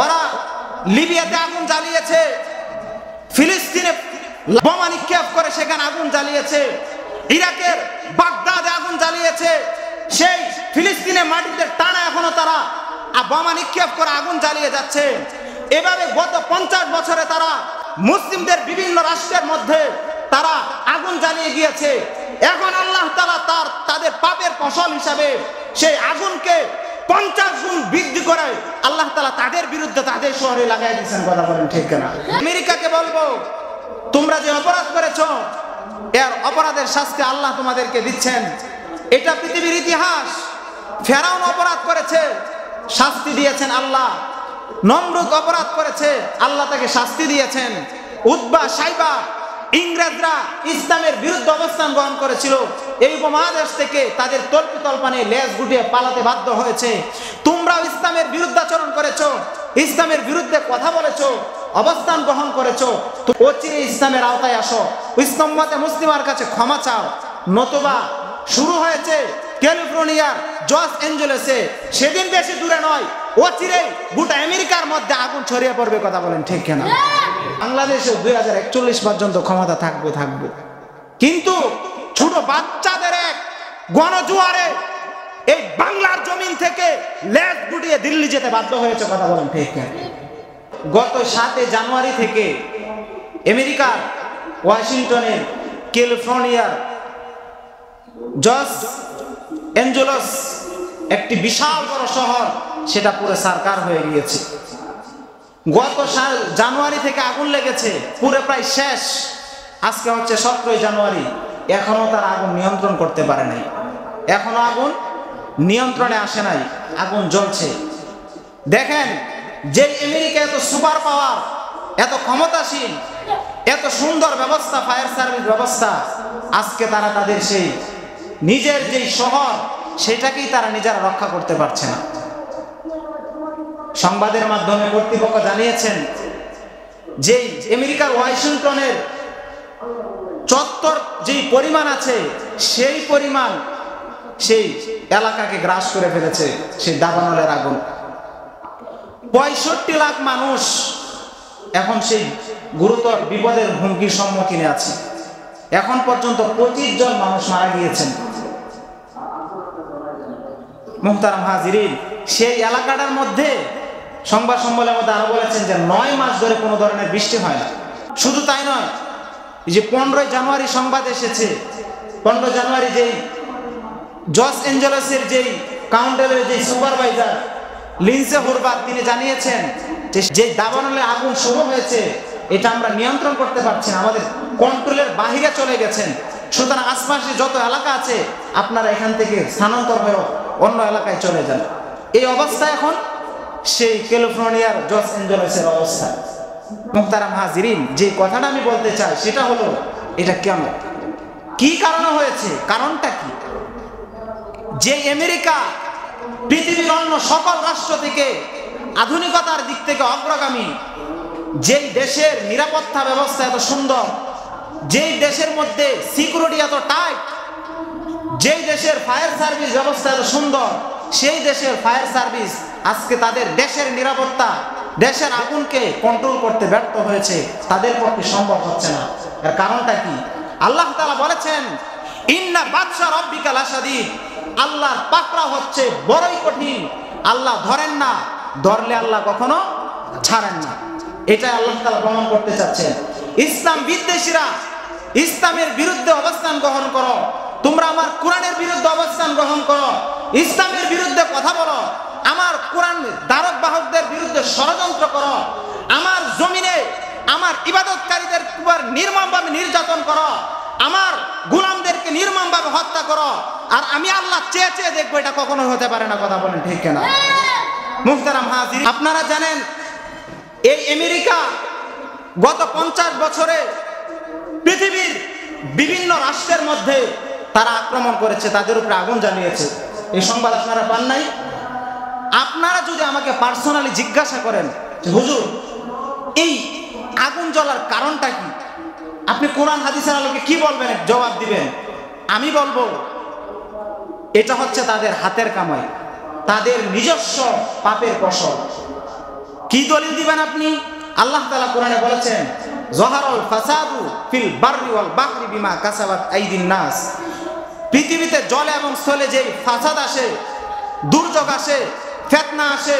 ওরা লিবিয়াতে আগুন জ্বালিয়েছে, ফিলিস্তিনে বোমা নিক্ষেপ করে সেখানে আগুন জ্বালিয়েছে, ইরাকের বাগদাদে আগুন জ্বালিয়েছে, সেই ফিলিস্তিনের মাটিতে টানা এখনো তারা বোমা নিক্ষেপ করে আগুন জ্বালিয়ে যাচ্ছে। এভাবে গত 50 বছরে তারা মুসলিমদের বিভিন্ন রাষ্ট্রের মধ্যে তারা আগুন জ্বালিয়ে গিয়েছে। এখন আল্লাহ তাআলা তাদের পাপের ফসল হিসাবে সেই আগুনকে 50 গুণ বৃদ্ধি করে আল্লাহ তাআলা তাদের বিরুদ্ধে তাদের শহরে লাগাই দিয়েছেন। কথা বলেন ঠিক কিনা? আমেরিকাকে বলবো, তোমরা যে অপরাধ করেছো এর অপরাধের শাস্তি আল্লাহ তোমাদেরকে দিচ্ছেন। এটা পৃথিবীর ইতিহাস। ফেরাউন অপরাধ করেছে, শাস্তি দিয়েছেন আল্লাহ। নমরুদ অপরাধ করেছে, আল্লাহ তাকে শাস্তি দিয়েছেন। উতবা সাইবা, ইংরেজরা ইসলামের বিরুদ্ধে অবস্থান গ্রহণ করেছিল, এই উপমহাদেশ থেকে তাদের তল্পিতল্পানে লেজ গুটিয়ে পালাতে বাধ্য হয়েছে। তোমরাও ইসলামের বিরুদ্ধাচরণ করেছো, ইসলামের বিরুদ্ধে কথা বলেছো, অবস্থান গ্রহণ করেছো। তো অচিরে ইসলামের আওতায় আসো, ইসলামতে মুসলিমার কাছে ক্ষমা চাও, নতুবা শুরু হয়েছে ক্যালিফোর্নিয়ার লস অ্যাঞ্জেলেসে, সেদিন বেশি দূরে নয়, অচিরেই গোটা আমেরিকার মধ্যে আগুন ছড়িয়ে পড়বে। কথা বলেন ঠিক কিনা? বাংলাদেশে 2041 পর্যন্ত ক্ষমতা থাকবে, কিন্তু ছোট বাচ্চাদের এক গণজোয়ারে এই বাংলার জমিন থেকে লেজ গুটিয়ে দিল্লি যেতে বাধ্য হয়েছে। কথা বলেন ঠিক কিনা? গত 7 জানুয়ারি থেকে আমেরিকার ওয়াশিংটনের, ক্যালিফোর্নিয়ার লস অ্যাঞ্জেলেস একটি বিশাল বড় শহর, সেটা পুরো সরকার হয়ে গিয়েছে। গত জানুয়ারি থেকে আগুন লেগেছে, পুরো প্রায় শেষ। আজকে হচ্ছে 17 জানুয়ারি, এখনো তার আগুন নিয়ন্ত্রণ করতে পারে নাই, এখনো আগুন নিয়ন্ত্রণে আসে নাই, আগুন জ্বলছে। দেখেন, যে আমেরিকা এত সুপার পাওয়ার, এত ক্ষমতাশীল, এত সুন্দর ব্যবস্থা, ফায়ার সার্ভিস ব্যবস্থা, আজকে তারা তাদের সেই নিজের যেই শহর সেটাকেই তারা নিজেরা রক্ষা করতে পারছে না। সংবাদের মাধ্যমে কর্তৃপক্ষ জানিয়েছেন যে আমেরিকার ওয়াশিংটনের চত্বর যেই পরিমাণ আছে, সেই পরিমাণ সেই এলাকাকে গ্রাস করে ফেলেছে সেই দাবানলের আগুন। 65 লাখ মানুষ এখন সেই গুরুতর বিপদের হুমকির সম্মুখীনে আছে। এখন পর্যন্ত 25 জন মানুষ মারা গিয়েছেন। মুহতারাম হাজিরিন, সেই এলাকাটার মধ্যে সংবাদ সম্মেলনের মধ্যে আরো বলেছেন যে 9 মাস ধরে কোনো ধরনের বৃষ্টি হয় না। শুধু তাই নয়, যে 15 জানুয়ারি সংবাদ এসেছে, 15 জানুয়ারি যেই লস অ্যাঞ্জেলেসের যেই কাউন্টেলের যেই সুপারভাইজার লিন্সে হুরবাত, তিনি জানিয়েছেন যে দাবানলে আগুন শুরু হয়েছে, এটা আমরা নিয়ন্ত্রণ করতে পারছি না, আমাদের কন্ট্রোলের বাহিরে চলে গেছেন। সুতরাং আশপাশে যত এলাকা আছে আপনারা এখান থেকে স্থানান্তর হয়ে অন্য এলাকায় চলে যান। এই অবস্থা এখন সেই ক্যালিফোর্নিয়ার লস অ্যাঞ্জেলেসের অবস্থা। মুহতারাম হাজিরিন, যে কথাটা আমি বলতে চাই সেটা হলো, এটা কেন, কি কারণে হয়েছে, কারণটা কি? যে আমেরিকা পৃথিবীর অন্য সকল রাষ্ট্র থেকে আধুনিকতার দিক থেকে অগ্রগামী, যেই দেশের নিরাপত্তা ব্যবস্থা এত সুন্দর, যেই দেশের মধ্যে সিকিউরিটি এত টাইট, যেই দেশের ফায়ার সার্ভিস ব্যবস্থা এত সুন্দর, সেই দেশের ফায়ার সার্ভিস আজকে তাদের দেশের নিরাপত্তা, দেশের আগুনকে কন্ট্রোল করতে ব্যর্থ হয়েছে, তাদের পক্ষে সম্ভব হচ্ছে না। এর কারণটা কি? আল্লাহ তাআলা বলেছেন, ইন্না বাতশা রাব্বিকা লাশাদীদ, আল্লাহর পাকড়াও হচ্ছে বড়ই কঠিন। আল্লাহ ধরেন না, ধরলে আল্লাহ কখনো ছাড়েন না। এটা আল্লাহ তাআলা প্রমাণ করতে চাচ্ছেন। ইসলাম বিদ্বেষীরা, ইসলামের বিরুদ্ধে অবস্থান গ্রহণ করো, তোমরা আমার কোরআনের বিরুদ্ধে অবস্থান গ্রহণ করো, ইসলামের বিরুদ্ধে কথা বলো, আমার কোরআন ধারক বাহকদের বিরুদ্ধে ষড়যন্ত্র করো, আমার জমিনে আমার ইবাদতকারীদের উপর নির্মমভাবে নির্যাতন করো, আমার গোলামদেরকে নির্মমভাবে হত্যা করো, আর আমি আল্লাহ চেয়ে চেয়ে দেখবো, এটা কখনো হতে পারে না। কথা বলেন ঠিক কিনা? মুহতারাম হাজির, আপনারা জানেন এই আমেরিকা গত 50 বছরে পৃথিবীর বিভিন্ন রাষ্ট্রের মধ্যে তারা আক্রমণ করেছে, তাদের উপরে আগুন জ্বালিয়েছে। এই সংবাদ আপনারা পান নাই? আপনারা যদি আমাকে পার্সোনালি জিজ্ঞাসা করেন যে হুজুর এই আগুন জ্বলার কারণটা কি, আপনি কোরআন হাদিসের আলোকে কি বলবেন, জবাব দিবেন? আমি বলবো এটা হচ্ছে তাদের হাতের কামাই, তাদের নিজস্ব পাপের ফসল। কি দলিল দিবেন আপনি? আল্লাহ তাআলা কোরআনে বলেছেন, যহারাল ফাসাদু ফিল বাররি ওয়াল বাহরি বিমা কাসাবাত আইদিন নাস। পৃথিবীতে জলে এবং স্থলে যেই ফাসাদ আসে, দুর্যোগ আসে, ফিতনা আসে,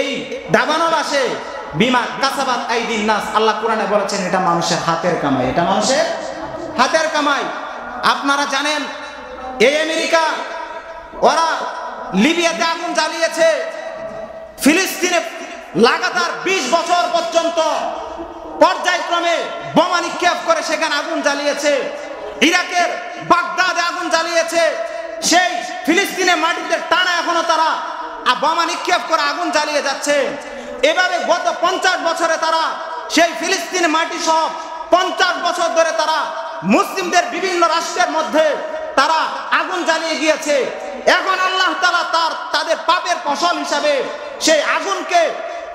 এই দাবানল আসে, বিমা কাসাবাত আইদিন নাস, আল্লাহ কোরআনে বলেছেন এটা মানুষের হাতের কামাই, এটা মানুষের হাতের কামাই। আপনারা জানেন এই আমেরিকা ওরা লিবিয়াতে আগুন জ্বালিয়েছে, ফিলিস্তিনে লাগাতার 20 বছর পর্যন্ত পর্যায়ক্রমে বোমা নিক্ষেপ করে সেখানে আগুন জ্বালিয়েছে, ইরাকের বাগদাদে আগুন জ্বালিয়েছে, সেই ফিলিস্তিনের মাটিতে টানা এখনো তারা বোমা নিক্ষেপ করে আগুন জ্বালিয়ে যাচ্ছে। এভাবে গত 50 বছরে তারা সেই ফিলিস্তিন মাটি সহ 50 বছর ধরে তারা মুসলিমদের বিভিন্ন রাষ্ট্রের মধ্যে তারা আগুন জ্বালিয়ে গিয়েছে। এখন আল্লাহ তাআলা তাদের পাপের ফসল হিসাবে সেই আগুনকে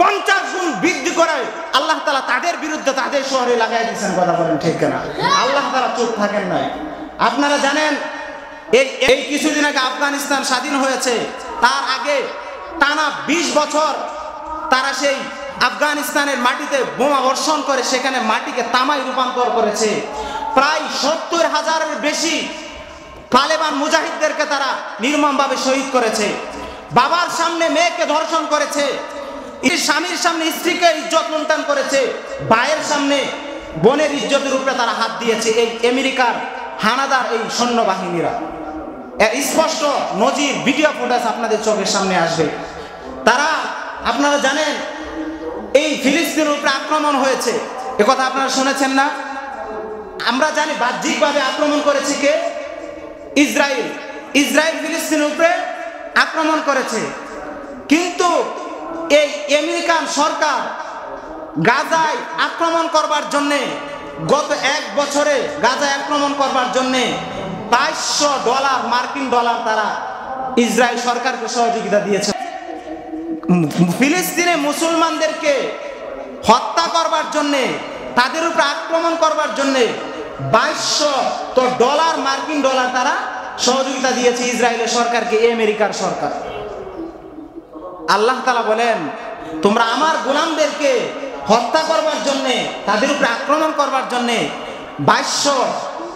50 গুণ বৃদ্ধি করে আল্লাহ তাআলা তাদের বিরুদ্ধে তাদের শহরে লাগাই দিয়েছেন। কথা বলেন ঠিক না? আল্লাহ তাআলা চুপ থাকেন নাই। আপনারা জানেন এই কিছুদিন আগে আফগানিস্তান স্বাধীন হয়েছে, তার আগে টানা 20 বছর তারা সেই আফগানিস্তানের মাটিতে বোমা বর্ষণ করে সেখানে মাটিকে তামায় রূপান্তর করেছে। প্রায় 70,000-এর বেশি তালেবান মুজাহিদদেরকে তারা নির্মমভাবে শহীদ করেছে। বাবার সামনে মেয়েকে ধর্ষণ করেছে, স্বামীর সামনে স্ত্রীকে ইজ্জত লুণ্ঠন করেছে, ভাইয়ের সামনে বোনের ইজ্জতের উপরে তারা হাত দিয়েছে। এই আমেরিকার হানাদার এই সৈন্যবাহিনীরা, স্পষ্ট নজির ভিডিও ফুটেজ আপনাদের চোখের সামনে আসবে। তারা, আপনারা জানেন এই ফিলিস্তিনের উপরে আক্রমণ হয়েছে, একথা আপনারা শুনেছেন না? আমরা জানি বাহ্যিকভাবে আক্রমণ করেছে কে? ইসরায়েল। ইসরায়েল ফিলিস্তিনের উপরে আক্রমণ করেছে, কিন্তু এই আমেরিকান সরকার গাজায় আক্রমণ করবার জন্যে গত 1 বছরে গাজায় আক্রমণ করবার জন্যে $500 মার্কিন ডলার তারা ইসরায়েল সরকারকে সহযোগিতা দিয়েছে। ফিলিস্তিনে মুসলমানদেরকে হত্যা করবার জন্যে, তাদের উপরে আক্রমণ করবার জন্যে $200 মার্কিন ডলার তারা সহযোগিতা দিয়েছে ইসরায়েলের সরকারকে, আমেরিকার সরকার। আল্লাহ তাআলা বলেন, তোমরা আমার গোলামদেরকে হত্যা করবার জন্যে, তাদের উপরে আক্রমণ করবার জন্যে 2200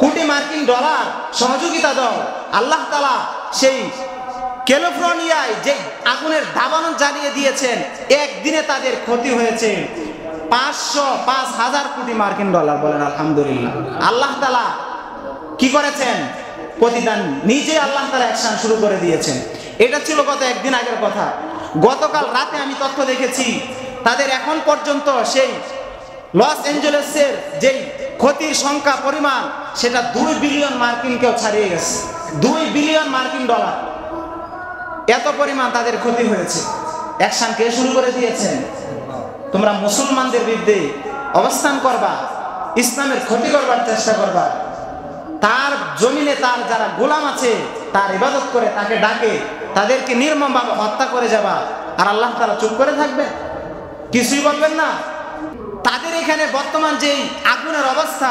কোটি মার্কিন ডলার সহযোগিতা দাও। আল্লাহ তাআলা সেই ক্যালিফোর্নিয়ায় যে আগুনের দাবানল জ্বালিয়ে দিয়েছেন, একদিনে তাদের ক্ষতি হয়েছে 5,000 কোটি মার্কিন ডলার। বলেন আলহামদুলিল্লাহ। আল্লাহ তাআলা কি করেছেন? প্রতিদান নিজে আল্লাহ তাআলা অ্যাকশন শুরু করে দিয়েছেন। এটা ছিল গত 1 দিন আগের কথা। গতকাল রাতে আমি তথ্য দেখেছি, তাদের এখন পর্যন্ত সেই লস অ্যাঞ্জেলেসের যেই ক্ষতির সংখ্যা পরিমাণ, সেটা 2 বিলিয়ন মার্কিনকেও ছাড়িয়ে গেছে। 2 বিলিয়ন মার্কিন ডলার, এত পরিমাণ তাদের ক্ষতি হয়েছে। অ্যাকশন কে শুরু করে দিয়েছেন? তোমরা মুসলমানদের বিরুদ্ধে অবস্থান করবা, ইসলামের ক্ষতি করবার চেষ্টা করবা, তার জমিনে তার যারা গোলাম আছে তার ইবাদত করে তাকে ডাকে, তাদেরকে নির্মমভাবে হত্যা করে যাবা, আর আল্লাহ তাআলা চুপ করে থাকবে? কিছুই বলবেন না? তাদের এখানে বর্তমান যেই আগুনের অবস্থা,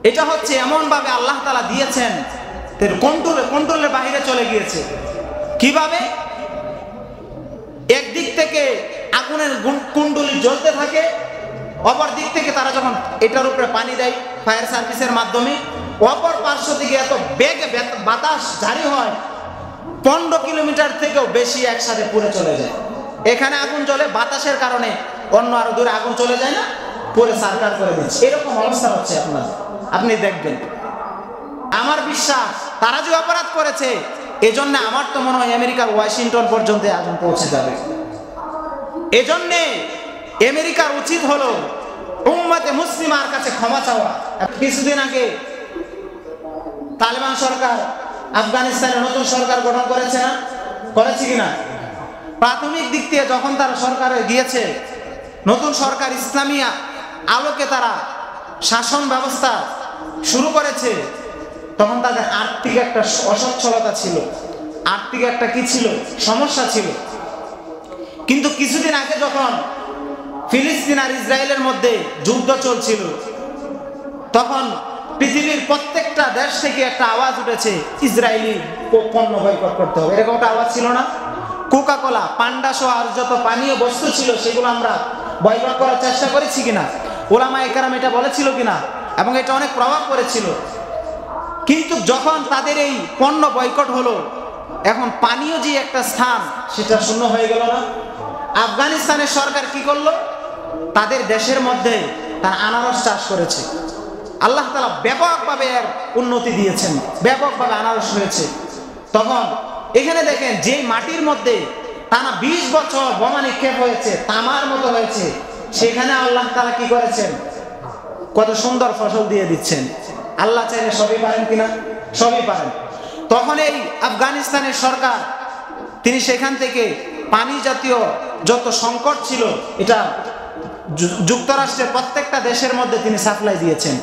এটা হচ্ছে এমনভাবে আল্লাহ তাআলা দিয়েছেন, কন্ট্রোলের বাইরে চলে গিয়েছে। কিভাবে? একদিক থেকে আগুনের কুণ্ডলি জ্বলতে থাকে, অপর দিক থেকে তারা যখন এটার উপরে পানি দেয় ফায়ার সার্ভিসের মাধ্যমে, অপর পার্শ্ব থেকে এত বেগে বাতাস জারি হয় 15 কিলোমিটার থেকেও বেশি একসাথে পুড়ে চলে যায়। এখানে আগুন জ্বলে, বাতাসের কারণে অন্য আরো দূরে আগুন চলে যায় না, পুড়ে সারকার করে দিচ্ছে। এরকম অবস্থা হচ্ছে আপনি দেখবেন। আমার বিশ্বাস তারা যে অপরাধ করেছে, এজন্য আমার তো মনে হয় আমেরিকার ওয়াশিংটন পর্যন্ত আগুন পৌঁছে যাবে। এজন্যে আমেরিকার উচিত হলো উম্মতে মুসলিমার কাছে ক্ষমা চাওয়া। কিছুদিন আগে তালেবান সরকার আফগানিস্তানে নতুন সরকার গঠন করেছে না? করেছে কিনা? প্রাথমিক দিক থেকে যখন তারা সরকারে গিয়েছে, নতুন সরকার ইসলামী আলোকে তারা শাসন ব্যবস্থা শুরু করেছে, তখন তাদের আর্থিক একটা অসচ্ছলতা ছিল, আর্থিক একটা কি ছিল, সমস্যা ছিল। কিন্তু কিছুদিন আগে যখন ফিলিস্তিন আর ইসরায়েলের মধ্যে যুদ্ধ চলছিল, তখন পৃথিবীর প্রত্যেকটা দেশ থেকে একটা আওয়াজ উঠেছে, ইসরায়েলি পণ্য বয়কট করতে হবে। এরকম একটা আওয়াজ ছিল না? কোকা কোলা, পান্ডা সহ আর যত পানীয় বস্তু ছিল সেগুলো আমরা বয়কট করার চেষ্টা করেছি কিনা, উলামায়ে কেরাম এটা বলেছিল কিনা, এবং এটা অনেক প্রভাব পড়েছিল। কিন্তু যখন তাদের এই পণ্য বয়কট হলো, এখন পানীয় যে একটা স্থান সেটা শূন্য হয়ে গেল না। আফগানিস্তানের সরকার কি করলো, তাদের দেশের মধ্যে তারা আনারস চাষ করেছে। আল্লাহ তাআলা ব্যাপকভাবে এর উন্নতি দিয়েছেন, ব্যাপকভাবে আনারস হয়েছে। তখন এখানে দেখেন যে মাটির মধ্যে টানা 20 বছর বোমা নিক্ষেপ হয়েছে, তামার মতো হয়েছে, সেখানে আল্লাহ তাআলা কি করেছেন, কত সুন্দর ফসল দিয়ে দিচ্ছেন। আল্লাহ চাইলে সবই পারেন কিনা, সবই পারেন। তখন এই আফগানিস্তানের সরকার তিনি সেখান থেকে পানি জাতীয় যত সংকট ছিল এটা যুক্তরাষ্ট্রের প্রত্যেকটা দেশের মধ্যে তিনি সাপ্লাই দিয়েছেন,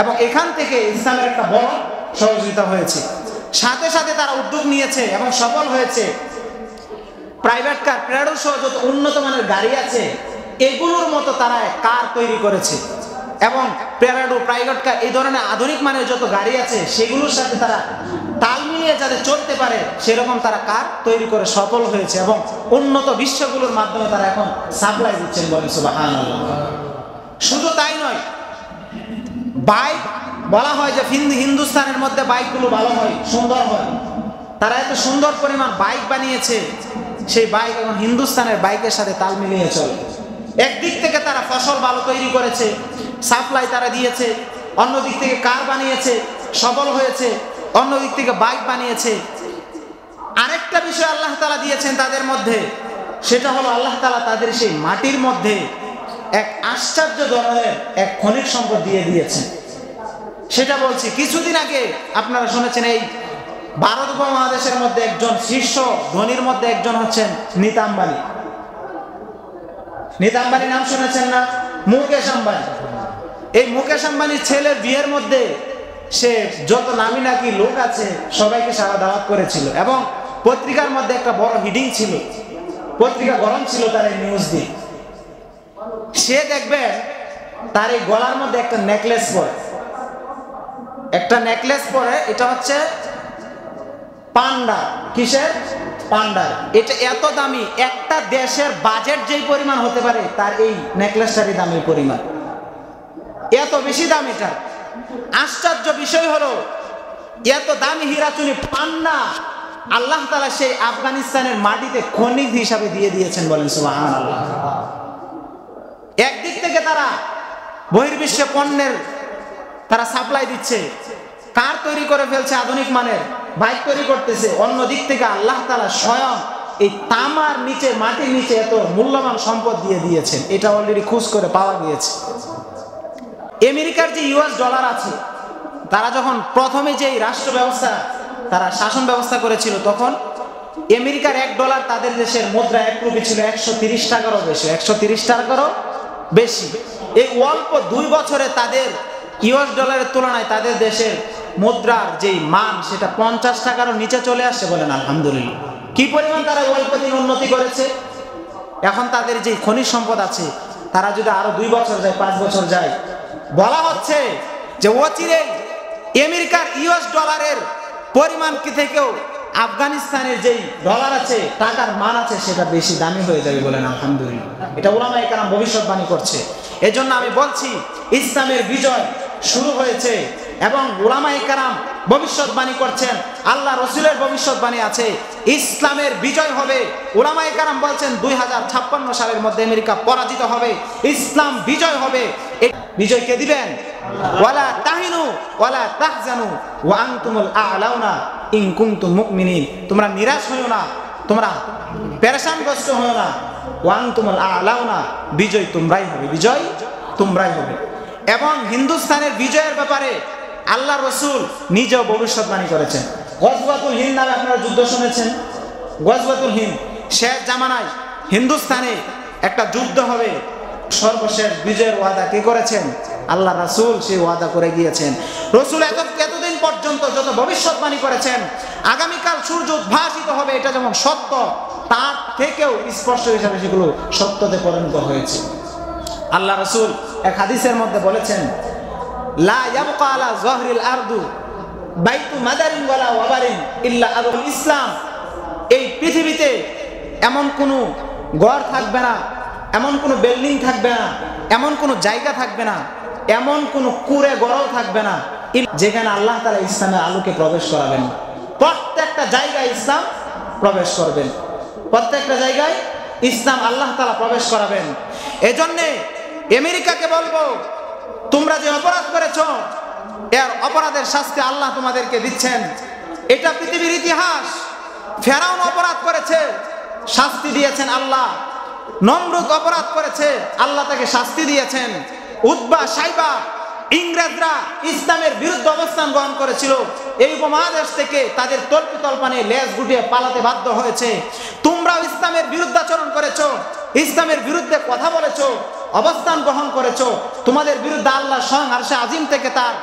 এবং এখান থেকে ইসলামের একটা বড় সহযোগিতা হয়েছে। সাথে সাথে তারা উদ্যোগ নিয়েছে এবং সফল হয়েছে। প্রাইভেট কার, প্রাডো সহ যত উন্নত মানের গাড়ি আছে এগুলোর মতো তারা কার তৈরি করেছে, এবং প্রাডো, প্রাইভেট কার, এই ধরনের আধুনিক মানের যত গাড়ি আছে সেগুলোর সাথে তারা তাল মিলিয়ে যাতে চলতে পারে সেরকম তারা কার তৈরি করে সফল হয়েছে, এবং উন্নত বিশ্বগুলোর মাধ্যমে তারা এখন সাপ্লাই দিচ্ছেন, বলেন সুবহানাল্লাহ। শুধু তাই নয়, বাইক বলা হয় যে হিন্দুস্তানের মধ্যে বাইকগুলো ভালো হয়, সুন্দর হয়। তারা এত সুন্দর পরিমাণ বাইক বানিয়েছে, সেই বাইক এখন হিন্দুস্তানের বাইকের সাথে তাল মিলিয়ে চলে। একদিক থেকে তারা ফসল ভালো তৈরি করেছে, সাপ্লাই তারা দিয়েছে, অন্যদিক থেকে কার বানিয়েছে, সফল হয়েছে, অন্যদিক থেকে বাইক বানিয়েছে। আরেকটা বিষয় আল্লাহ তাআলা দিয়েছেন তাদের মধ্যে, সেটা হলো আল্লাহ তাআলা তাদের সেই মাটির মধ্যে এক আশ্চর্য ধরনের এক খনিজ সম্পদ দিয়ে দিয়েছেন। সেটা বলছি, কিছুদিন আগে আপনারা শুনেছেন এই ভারত উপমহাদেশের মধ্যে একজন শীর্ষ ধনীর মধ্যে একজন হচ্ছেন নীতা আম্বানি। নীতা আম্বানি নাম শুনেছেন না? মুকেশ আম্বানি। এই মুকেশ আম্বানির ছেলের বিয়ের মধ্যে সে যত নামি নাকি লোক আছে সবাইকে সারা দাওয়াত করেছিল, এবং পত্রিকার মধ্যে একটা বড় হিডিং ছিল, পত্রিকা গরম ছিল তার এই নিউজ দিয়ে। সে দেখবেন তার এই গলার মধ্যে একটা নেকলেস পরে, একটা নেকলেস পরে, এটা হচ্ছে পান্ডা। কিসের? পান্ডার। এটা এত দামি, একটা দেশের বাজেট যেই পরিমাণ হতে পারে তার এই নেকলেসটারই দামের পরিমাণ, এত বেশি দাম এটা। আশ্চর্য বিষয় হলো এত দামি হীরাচুনি পান্ডা আল্লাহ তাআলা সেই আফগানিস্তানের মাটিতে খনিজ হিসাবে দিয়ে দিয়েছেন, বলেন সুবহানাল্লাহ। একদিক থেকে তারা বহির্বিশ্বে পণ্যের তারা সাপ্লাই দিচ্ছে, কার তৈরি করে ফেলছে, আধুনিক মানের বাইক তৈরি করতেছে। অন্য দিক থেকে আল্লাহ তাআলা স্বয়ং এই তামার নিচে, মাটির নিচে এত মূল্যবান সম্পদ দিয়ে দিয়েছেন। এটা অলরেডি খোঁজ করে পাওয়া গিয়েছে। আমেরিকার যে ইউএস ডলার আছে, তারা যখন প্রথমে যে রাষ্ট্র ব্যবস্থা, তারা শাসন ব্যবস্থা করেছিল, তখন আমেরিকার $1 তাদের দেশের মুদ্রা 1 রুপি ছিল 130 টাকারও বেশি, 130 টাকারও বেশি। এই অল্প 2 বছরে তাদের ইউএস ডলারের তুলনায় তাদের দেশের মুদ্রার যেই মান সেটা 50 টাকারও নিচে চলে আসছে, বলেন আলহামদুলিল্লাহ। কি পরিমাণ তারা অল্প দিন উন্নতি করেছে। এখন তাদের যে খনিজ সম্পদ আছে, তারা যদি আরো 2 বছর যায়, 5 বছর যায়, বলা হচ্ছে যে অচিরে আমেরিকার ইউএস ডলারের পরিমাণ কি থেকেও আফগানিস্তানের যেই ডলার আছে, টাকার মান আছে, সেটা বেশি দামি হয়ে যাবে, বলেন আলহামদুলিল্লাহ। এটা উলামায়ে কেরাম ভবিষ্যৎবাণী করছে। এজন্য আমি বলছি ইসলামের বিজয় শুরু হয়েছে, এবং উলামায়ে কেরাম ভবিষ্যৎবাণী করছেন, আল্লাহ রাসূলের ভবিষ্যৎবাণী আছে, ইসলামের বিজয় হবে। উলামায়ে কেরাম বলছেন 2056 সালের মধ্যে আমেরিকা পরাজিত হবে, ইসলাম বিজয় হবে। এই বিজয় কে দিবেন? ওয়ালা তাহিনু ওয়ালা তাহজানু ওয়া আনতুমুল আ'লাউনা ইন কুনতুম মুমিনিন। তোমরা নিরাশ হইও না, তোমরা পেরেশানগ্রস্ত হইও না। ওয়া আনতুমুল আ'লাউনা, বিজয় তোমরাই হবে, বিজয় তোমরাই হবে। এবং হিন্দুস্তানের বিজয়ের ব্যাপারে আল্লাহ রাসূল নিজেও ভবিষ্যৎবাণী করেছেন। গজওয়াতুল হিন্দ নামে আপনারা যুদ্ধ শুনেছেন। গজওয়াতুল হিন্দ, শেষ জামানায় হিন্দুস্তানে একটা যুদ্ধ হবে, সর্বশেষ বিজয়ের ওয়াদা কে করেছেন? আল্লাহ রাসূল সেই ওয়াদা করে গিয়েছেন। রাসূল এতদিন পর্যন্ত যত ভবিষ্যৎবাণী করেছেন, আগামীকাল সূর্য উদ্ভাসিত হবে, এটা যেমন সত্য, তার থেকেও স্পষ্ট হিসাবে সেগুলো সত্যতে পরিণত হয়েছে। আল্লাহ রাসূল এক হাদিসের মধ্যে বলেছেন, লা ইয়াবকা আলা যহরিল আরদু বাইতু মাদারিন ওয়ালা ওয়াবারিন ইল্লা আদুল ইসলাম। এই পৃথিবীতে এমন কোনো ঘর থাকবে না, এমন কোনো বিল্ডিং থাকবে না, এমন কোনো জায়গা থাকবে না, এমন কোনো কুঁড়ে ঘরও থাকবে না যেখানে আল্লাহ তাআলা ইসলামের আলোকে প্রবেশ করাবেন। প্রত্যেকটা জায়গায় ইসলাম প্রবেশ করবেন, প্রত্যেকটা জায়গায় ইসলাম আল্লাহ তাআলা প্রবেশ করাবেন। এজন্য আমেরিকাকে বলবো, তোমরা যে অপরাধ করেছো এর অপরাধের শাস্তি আল্লাহ তোমাদেরকে দিচ্ছেন। এটা পৃথিবীর ইতিহাস। ফেরাউন অপরাধ করেছে, শাস্তি দিয়েছেন আল্লাহ। নমরুদ অপরাধ করেছে, আল্লাহ তাকে শাস্তি দিয়েছেন। উতবা সাইবা, ইংরেজরা ইসলামের বিরুদ্ধে অবস্থান গ্রহণ করেছিল, এই উপমহাদেশ থেকে তাদের তল্পিতল্পানে লেজ গুটিয়ে পালাতে বাধ্য হয়েছে। তোমরাও ইসলামের বিরুদ্ধাচরণ করেছো, ইসলামের বিরুদ্ধে কথা বলেছো, অবস্থান গ্রহণ করেছো। তোমাদের বিরুদ্ধে আল্লাহ স্বয়ং আরশে আজিম থেকে তার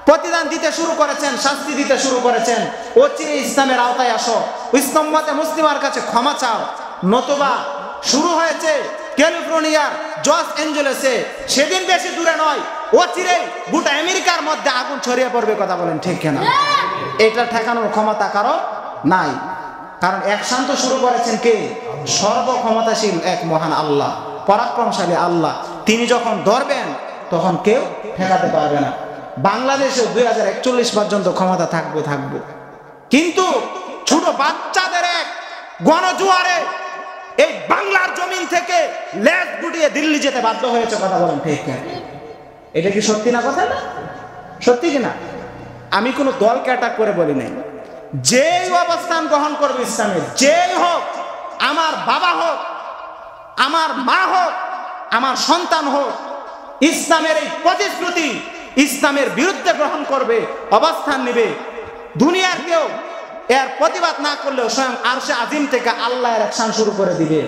প্রতিদান দিতে শুরু করেছেন, শাস্তি দিতে শুরু করেছেন। অচিরে ইসলামের আওতায় আসো, ইসলামতে মুসলিমার কাছে ক্ষমা চাও, নতুবা শুরু হয়েছে ক্যালিফোর্নিয়ার লস অ্যাঞ্জেলেসে, সেদিন বেশি দূরে নয়, অচিরেই গোটা আমেরিকার মধ্যে আগুন ছড়িয়ে পড়বে। কথা বলেন ঠিক কিনা? এটা ঠেকানোর ক্ষমতা কারো নাই, কারণ অ্যাকশন তো শুরু করেছেন কে? সর্বক্ষমতাশীল এক মহান আল্লাহ, পরাক্রমশালী আল্লাহ। তিনি যখন ধরবেন তখন কেউ ঠেকাতে পারবে না। বাংলাদেশে 2041 পর্যন্ত ক্ষমতা থাকবো, কিন্তু ছোট বাচ্চাদের এক গণজোয়ারে এই বাংলার জমিন থেকে লেজ গুটিয়ে দিল্লি যেতে বাধ্য হয়েছে। কথা বলেন ঠিক কিনা? এটা কি সত্যি না? কথা না সত্যি কিনা? আমি কোনো দলকে অ্যাটাক করে বলি নাই। যেই অবস্থান গ্রহণ করবে ইসলামের, যেই হোক, আমার বাবা হোক, আমার মা হোক, আমার সন্তান হোক, ইসলামের এই প্রতিশ্রুতি ইসলামের বিরুদ্ধে গ্রহণ করবে, অবস্থান নেবে, দুনিয়ার কেউ এর প্রতিবাদ না করলেও স্বয়ং আরশে আজিম থেকে আল্লাহ এর অ্যাকশন শুরু করে দিবে।